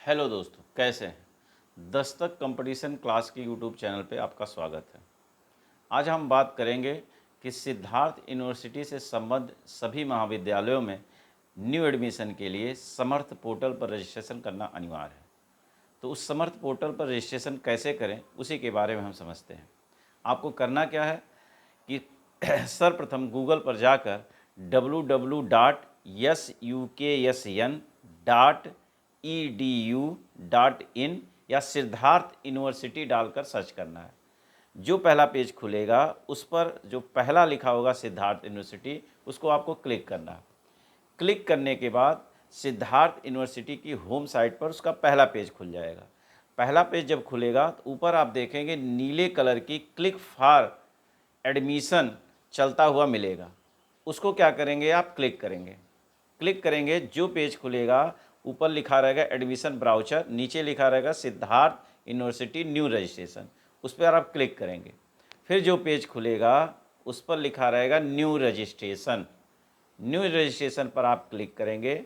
Hello दोस्तों, कैसे हैं? दस्तक कंपटीशन क्लास की यूट्यूब चैनल पे आपका स्वागत है। आज हम बात करेंगे कि सिद्धार्थ यूनिवर्सिटी से संबद्ध सभी महाविद्यालयों में न्यू एडमिशन के लिए समर्थ पोर्टल पर रजिस्ट्रेशन करना अनिवार्य है। तो उस समर्थ पोर्टल पर रजिस्ट्रेशन कैसे करें, उसी के बारे में हम समझते हैं। आपको करना क्या है कि सर्वप्रथम गूगल पर जाकर www.sukasn.edu.in या सिद्धार्थ यूनिवर्सिटी डालकर सर्च करना है। जो पहला पेज खुलेगा उस पर जो पहला लिखा होगा सिद्धार्थ यूनिवर्सिटी, उसको आपको क्लिक करना है। क्लिक करने के बाद सिद्धार्थ यूनिवर्सिटी की होम साइट पर उसका पहला पेज खुल जाएगा। पहला पेज जब खुलेगा तो ऊपर आप देखेंगे नीले कलर की क्लिक फॉर एडमिशन चलता हुआ मिलेगा। उसको क्या करेंगे, आप क्लिक करेंगे। क्लिक करेंगे, जो पेज खुलेगा ऊपर लिखा रहेगा एडमिशन ब्राउचर, नीचे लिखा रहेगा सिद्धार्थ यूनिवर्सिटी न्यू रजिस्ट्रेशन, उस पर आप क्लिक करेंगे। फिर जो पेज खुलेगा उस पर लिखा रहेगा न्यू रजिस्ट्रेशन। न्यू रजिस्ट्रेशन पर आप क्लिक करेंगे।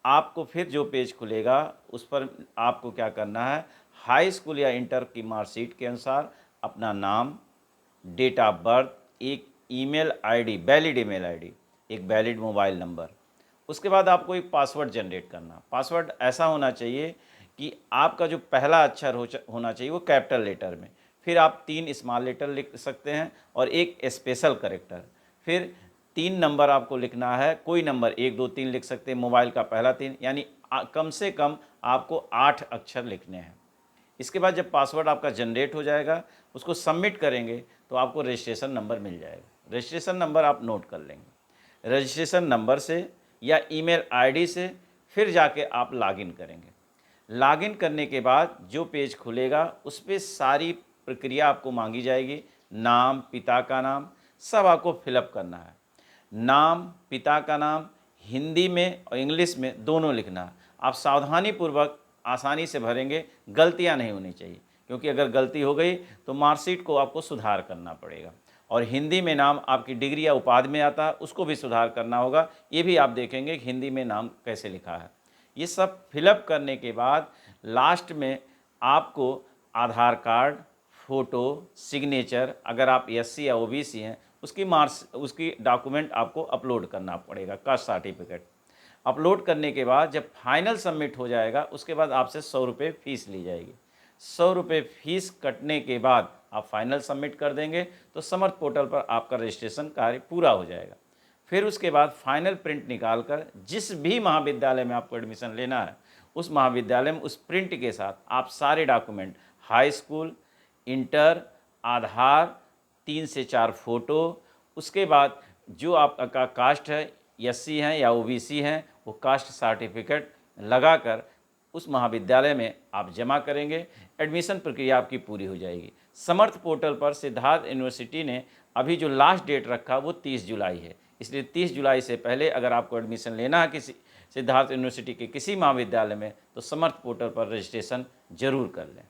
आपको फिर जो पेज खुलेगा उस पर आपको क्या करना है, हाई स्कूल या इंटर की मार्कशीट के अनुसार अपना नाम, डेट ऑफ बर्थ, एक email ID, valid email ID, एक वैलिड मोबाइल नंबर। उसके बाद आपको एक पासवर्ड जनरेट करना। पासवर्ड ऐसा होना चाहिए कि आपका जो पहला अक्षर होना चाहिए वो कैपिटल लेटर में, फिर आप 3 स्मॉल लेटर लिख सकते हैं और एक स्पेशल करेक्टर। फिर 3 नंबर आपको लिखना है, कोई नंबर 1 2 3 लिख सकते हैं, मोबाइल का पहला 3, यानी कम से कम आपको 8 अक्षर लिखने हैं। इसके बाद जब पासवर्ड आपका जनरेट हो जाएगा, उसको सबमिट करेंगे तो आपको रजिस्ट्रेशन नंबर मिल जाएगा। रजिस्ट्रेशन नंबर आप नोट कर लेंगे। रजिस्ट्रेशन नंबर से या ईमेल आईडी से फिर जाके आप लॉगिन करेंगे। लॉगिन करने के बाद जो पेज खुलेगा उस पर सारी प्रक्रिया आपको मांगी जाएगी। नाम, पिता का नाम, सब आपको फिलअप करना है। नाम, पिता का नाम हिंदी में और इंग्लिश में दोनों लिखना है। आप सावधानीपूर्वक आसानी से भरेंगे, गलतियां नहीं होनी चाहिए, क्योंकि अगर गलती हो गई तो मार्कशीट को आपको सुधार करना पड़ेगा। और हिंदी में नाम आपकी डिग्री या उपाधि में आता है, उसको भी सुधार करना होगा। ये भी आप देखेंगे कि हिंदी में नाम कैसे लिखा है। ये सब फिलअप करने के बाद लास्ट में आपको आधार कार्ड, फ़ोटो, सिग्नेचर, अगर आप एससी या ओबीसी हैं उसकी डॉक्यूमेंट आपको अपलोड करना पड़ेगा, कास्ट सर्टिफिकेट। अपलोड करने के बाद जब फाइनल सबमिट हो जाएगा उसके बाद आपसे 100 रुपये फ़ीस ली जाएगी। 100 रुपये फ़ीस कटने के बाद आप फाइनल सबमिट कर देंगे तो समर्थ पोर्टल पर आपका रजिस्ट्रेशन कार्य पूरा हो जाएगा। फिर उसके बाद फाइनल प्रिंट निकाल कर जिस भी महाविद्यालय में आपको एडमिशन लेना है उस महाविद्यालय में उस प्रिंट के साथ आप सारे डॉक्यूमेंट, हाई स्कूल, इंटर, आधार, 3 से 4 फ़ोटो, उसके बाद जो आपका कास्ट है, एससी हैं या ओबीसी हैं, वो कास्ट सर्टिफिकेट लगाकर उस महाविद्यालय में आप जमा करेंगे। एडमिशन प्रक्रिया आपकी पूरी हो जाएगी। समर्थ पोर्टल पर सिद्धार्थ यूनिवर्सिटी ने अभी जो लास्ट डेट रखा वो 30 जुलाई है, इसलिए 30 जुलाई से पहले अगर आपको एडमिशन लेना है किसी सिद्धार्थ यूनिवर्सिटी के किसी महाविद्यालय में तो समर्थ पोर्टल पर रजिस्ट्रेशन जरूर कर लें।